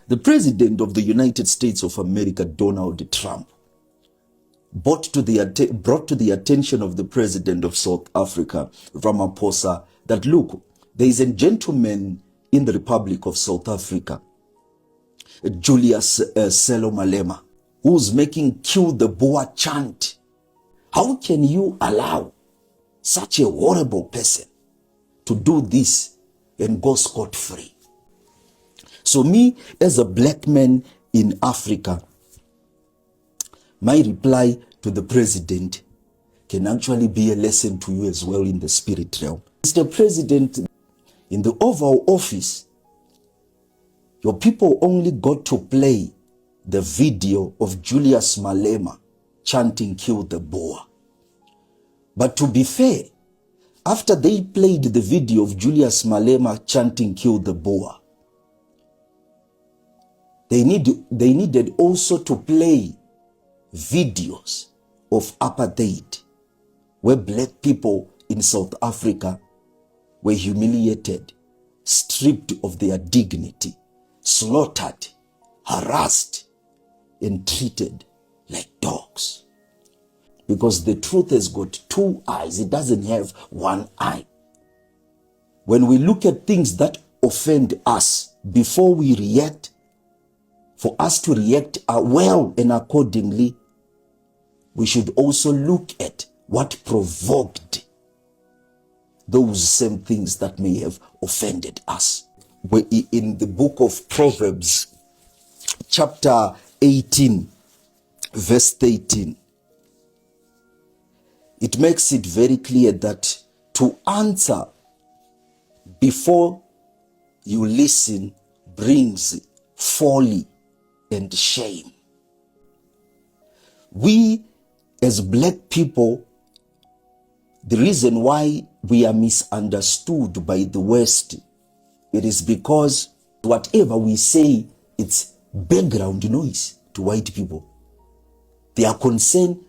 The President of the United States of America, Donald Trump, brought to the attention of the President of South Africa, Ramaphosa, that look, there is a gentleman in the Republic of South Africa, Julius Sello Malema, who's making "Kill the Boer" chant. How can you allow such a horrible person to do this and go scot-free? So me, as a black man in Africa, my reply to the president can actually be a lesson to you as well in the spirit realm. Mr. President, in the Oval Office, your people only got to play the video of Julius Malema chanting "Kill the Boer." But to be fair, after they played the video of Julius Malema chanting "Kill the Boer," they needed also to play videos of apartheid, where black people in South Africa were humiliated, stripped of their dignity, slaughtered, harassed, and treated like dogs. Because the truth has got two eyes, it doesn't have one eye. When we look at things that offend us, before we react, for us to react well and accordingly, we should also look at what provoked those same things that may have offended us. In the book of Proverbs, chapter 18, verse 13, it makes it very clear that to answer before you listen brings folly and shame. We as black people, the reason why we are misunderstood by the West, it is because whatever we say, it's background noise to white people. Their concern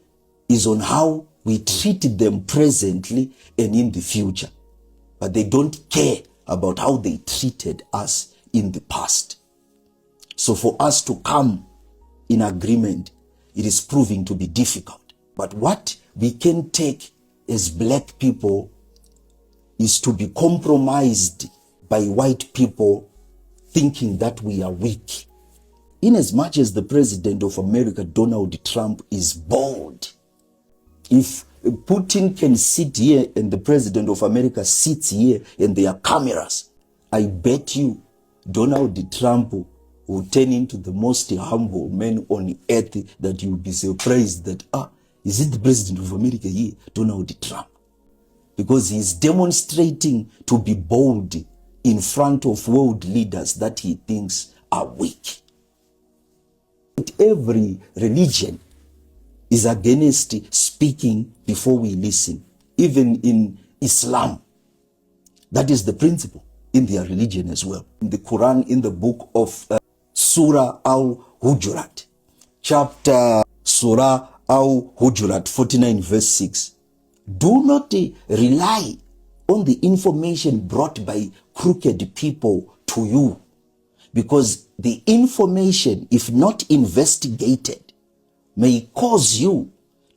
is on how we treat them presently and in the future. But they don't care about how they treated us in the past. So for us to come in agreement, it is proving to be difficult. But what we can take as black people is to be compromised by white people thinking that we are weak. In as much as the President of America, Donald Trump, is bold, if Putin can sit here and the President of America sits here and there are cameras, I bet you Donald Trump will turn into the most humble man on earth, that you'll be surprised that, is it the President of America here, Donald Trump? Because he's demonstrating to be bold in front of world leaders that he thinks are weak. Every religion is against speaking before we listen. Even in Islam, that is the principle in their religion as well. In the Quran, in the book of Surah Al-Hujurat, chapter Surah Al-Hujurat 49 verse 6, do not rely on the information brought by crooked people to you, because the information, if not investigated, may cause you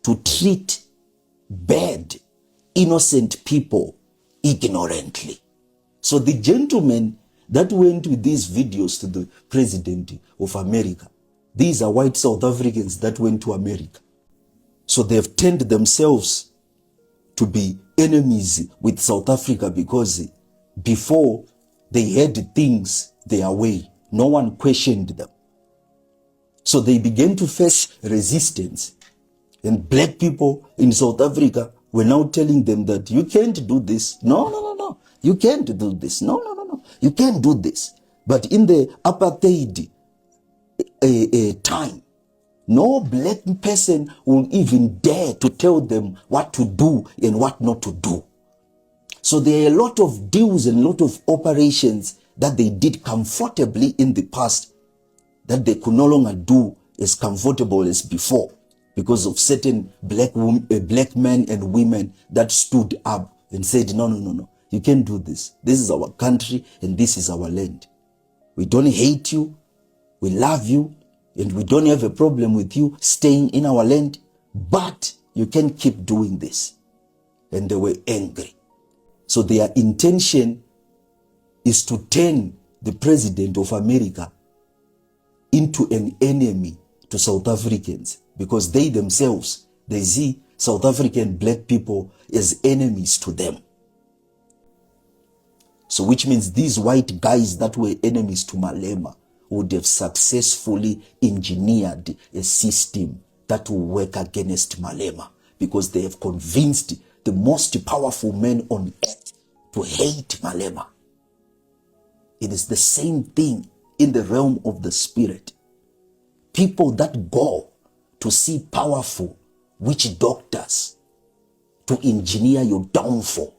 to treat bad, innocent people ignorantly. So the gentleman that went with these videos to the President of America, these are white South Africans that went to America. So they've turned themselves to be enemies with South Africa, because before they had things their way, no one questioned them. So they began to face resistance. And black people in South Africa were now telling them that you can't do this. No. You can't do this. No. You can't do this. But in the apartheid time, no black person will even dare to tell them what to do and what not to do. So there are a lot of deals and a lot of operations that they did comfortably in the past that they could no longer do as comfortable as before, because of certain black men and women that stood up and said, no, you can't do this. This is our country and this is our land. We don't hate you. We love you and we don't have a problem with you staying in our land, but you can't keep doing this. And they were angry. So their intention is to turn the president of America into an enemy to South Africans, because they themselves, they see South African black people as enemies to them. So which means these white guys that were enemies to Malema would have successfully engineered a system that will work against Malema, because they have convinced the most powerful man on earth to hate Malema. It is the same thing in the realm of the spirit. People that go to see powerful witch doctors to engineer your downfall,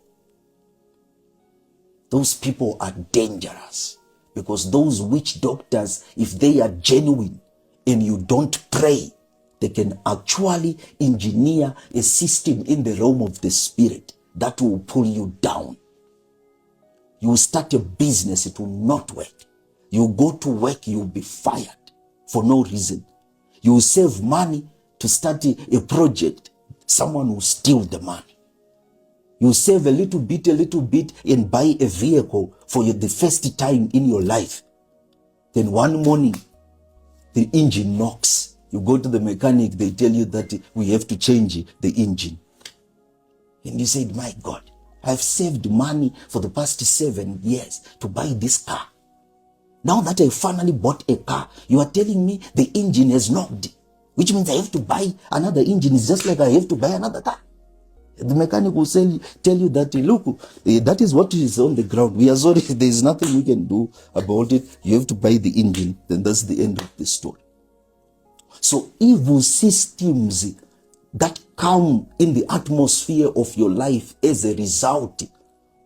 those people are dangerous, because those witch doctors, if they are genuine and you don't pray, they can actually engineer a system in the realm of the spirit that will pull you down. You will start a business, it will not work. You go to work, you'll be fired for no reason. You will save money to start a project, someone will steal the money. You save a little bit and buy a vehicle for the first time in your life. Then one morning, the engine knocks. You go to the mechanic, they tell you that we have to change the engine. And you said, my God, I've saved money for the past 7 years to buy this car. Now that I finally bought a car, you are telling me the engine has knocked, which means I have to buy another engine. It's just like I have to buy another car. The mechanic will tell you that, look, that is what is on the ground. We are sorry, there is nothing we can do about it. You have to buy the engine. Then that's the end of the story. So evil systems that come in the atmosphere of your life as a result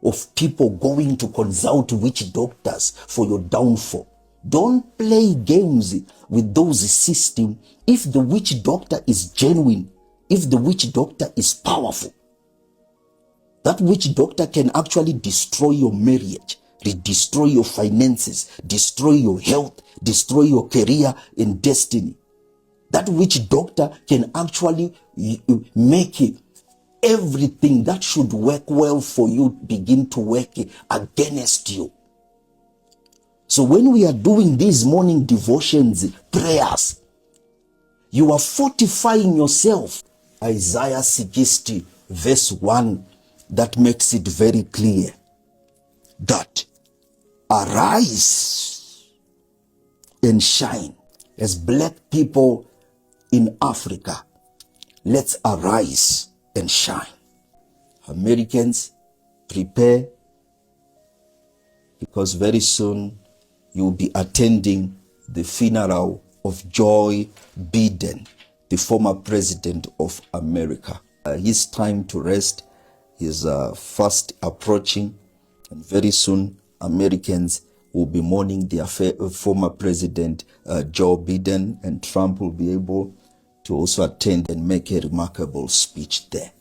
of people going to consult witch doctors for your downfall. Don't play games with those systems. If the witch doctor is genuine, if the witch doctor is powerful, that witch doctor can actually destroy your marriage, destroy your finances, destroy your health, destroy your career and destiny. That witch doctor can actually make everything that should work well for you begin to work against you. So when we are doing these morning devotions, prayers, you are fortifying yourself. Isaiah 60 verse 1, that makes it very clear that arise and shine. As black people in Africa, let's arise and shine. Americans, prepare, because very soon you'll be attending the funeral of Joe Biden, the former president of America. His time to rest is fast approaching, and very soon Americans will be mourning their former president Joe Biden, and Trump will be able to also attend and make a remarkable speech there.